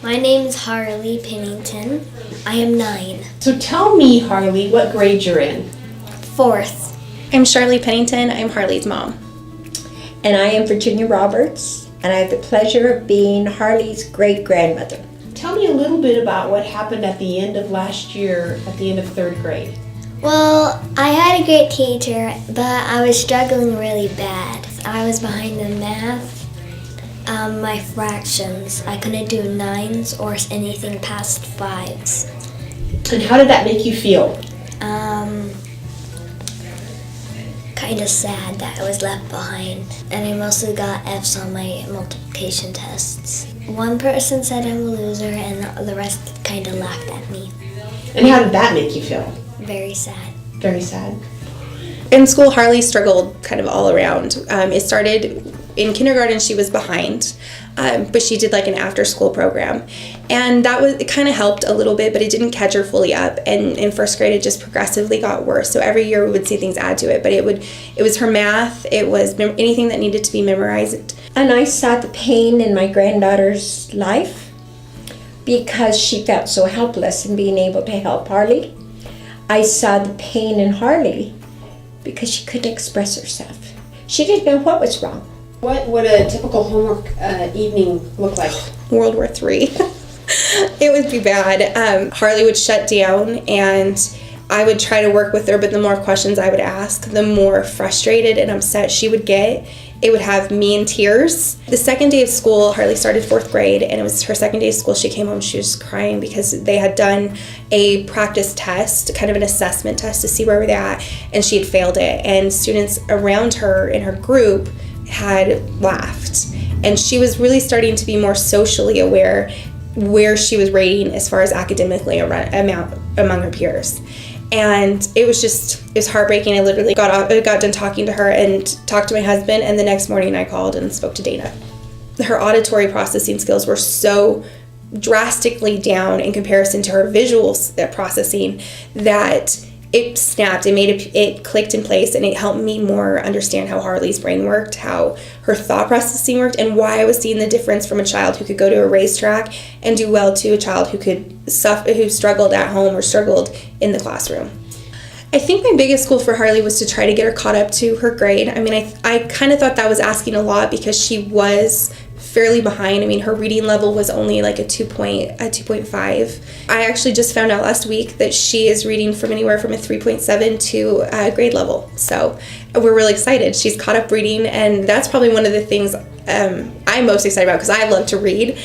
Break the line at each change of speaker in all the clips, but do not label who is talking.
My name is Harley Pennington. I am 9.
So tell me, Harley, what grade you're in?
4th.
I'm Charlie Pennington. I'm Harley's mom.
And I am Virginia Roberts, and I have the pleasure of being Harley's great-grandmother.
Tell me a little bit about what happened at the end of last year, at the end of 3rd grade.
Well, I had a great teacher, but I was struggling really bad. I was behind in math. My fractions, I couldn't do 9s or anything past 5s.
And how did that make you feel?
Kind of sad that I was left behind. And I mostly got F's on my multiplication tests. One person said I'm a loser and the rest kind of laughed at me.
And how did that make you feel?
Very sad.
Very sad.
In school, Harley struggled kind of all around. It started in kindergarten, she was behind, but she did like an after-school program. And it kind of helped a little bit, but it didn't catch her fully up. And in 1st grade, it just progressively got worse. So every year we would see things add to it. But it was her math, it was anything that needed to be memorized.
And I saw the pain in my granddaughter's life because she felt so helpless in being able to help Harley. I saw the pain in Harley because she couldn't express herself. She didn't know what was wrong.
What would a typical homework evening look like?
World War III. It would be bad. Harley would shut down and I would try to work with her, but the more questions I would ask, the more frustrated and upset she would get. It would have me in tears. The 2nd day of school, Harley started 4th grade, and it was her 2nd day of school. She came home, she was crying because they had done a practice test, kind of an assessment test to see where we're at, and she had failed it. And students around her in her group had laughed. And she was really starting to be more socially aware where she was rating as far as academically among her peers. And it was heartbreaking. I literally got done talking to her and talked to my husband, and the next morning I called and spoke to Dana. Her auditory processing skills were so drastically down in comparison to her visual processing that it snapped. It clicked in place, and it helped me more understand how Harley's brain worked, how her thought processing worked, and why I was seeing the difference from a child who could go to a racetrack and do well to a child who struggled at home or struggled in the classroom. I think my biggest goal for Harley was to try to get her caught up to her grade. I mean, I kind of thought that was asking a lot because she was fairly behind. I mean, her reading level was only like a 2.5. I actually just found out last week that she is reading from anywhere from a 3.7 to grade level. So we're really excited. She's caught up reading, and that's probably one of the things I'm most excited about because I love to read.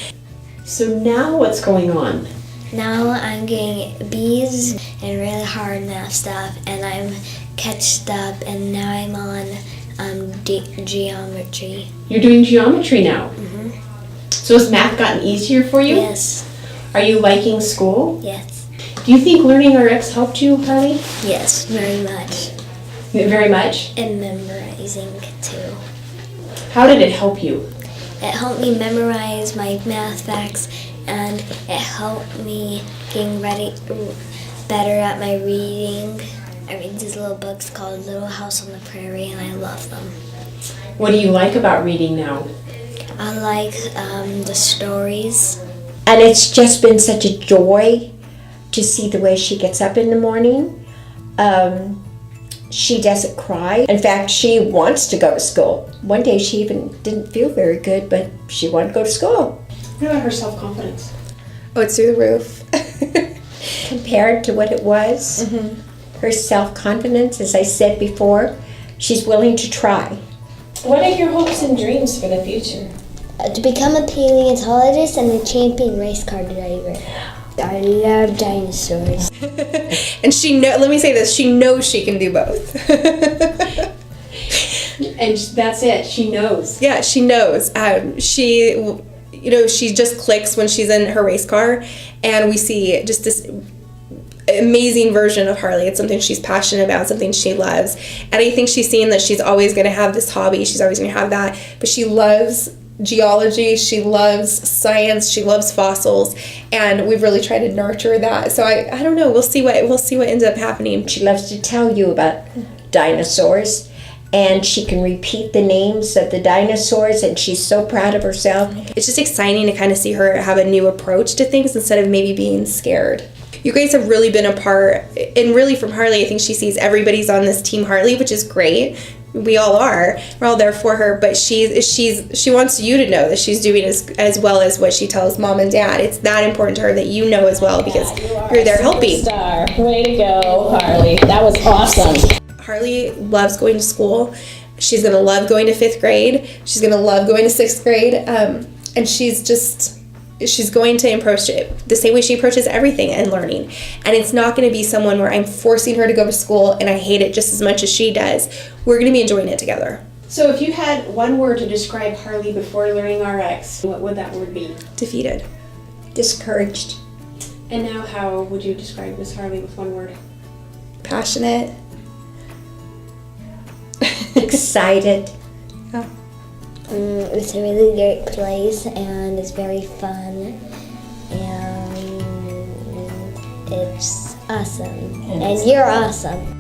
So now what's going on?
Now I'm getting B's and really hard math stuff, and I'm catched up, and now I'm on geometry.
You're doing geometry now?
Mm-hmm.
So has math gotten easier for you?
Yes.
Are you liking school?
Yes.
Do you think LearningRx helped you, Harley?
Yes, very much.
Very much?
And memorizing too.
How did it help you?
It helped me memorize my math facts, and it helped me getting better at my reading. I read these little books called Little House on the Prairie, and I love them.
What do you like about reading now?
I like the stories.
And it's just been such a joy to see the way she gets up in the morning. She doesn't cry. In fact, she wants to go to school. One day she even didn't feel very good, but she wanted to go to school.
What about her self-confidence?
Oh, it's through the roof.
Compared to what it was,
Mm-hmm.
her self-confidence, as I said before, she's willing to try.
What are your hopes and dreams for the future?
To become a paleontologist and a champion race car driver. I love dinosaurs.
And let me say this, she knows she can do both.
And that's it, she knows.
Yeah, she knows. She just clicks when she's in her race car, and we see just this amazing version of Harley. It's something she's passionate about, something she loves. And I think she's seen that she's always going to have this hobby. She's always going to have that. But she loves geology, she loves science, she loves fossils, and we've really tried to nurture that. So I don't know, we'll see what ends up happening.
She loves to tell you about dinosaurs, and she can repeat the names of the dinosaurs, and she's so proud of herself.
It's just exciting to kind of see her have a new approach to things instead of maybe being scared. You guys have really been a part, and really from Harley, I think she sees everybody's on this team Harley, which is great. We all are. We're all there for her, but she wants you to know that she's doing as well as what she tells mom and dad. It's that important to her that you know as well because you're there helping.
Star. Way to go, Harley. That was awesome.
Harley loves going to school. She's going to love going to 5th grade. She's going to love going to 6th grade. And she's going to approach it the same way she approaches everything and learning. And it's not going to be someone where I'm forcing her to go to school and I hate it just as much as she does. We're going to be enjoying it together.
So if you had one word to describe Harley before LearningRx, what would that word be?
Defeated.
Discouraged.
And now how would you describe Miss Harley with one word?
Passionate.
Excited.
It's a really great place and it's very fun and it's awesome. And you're awesome.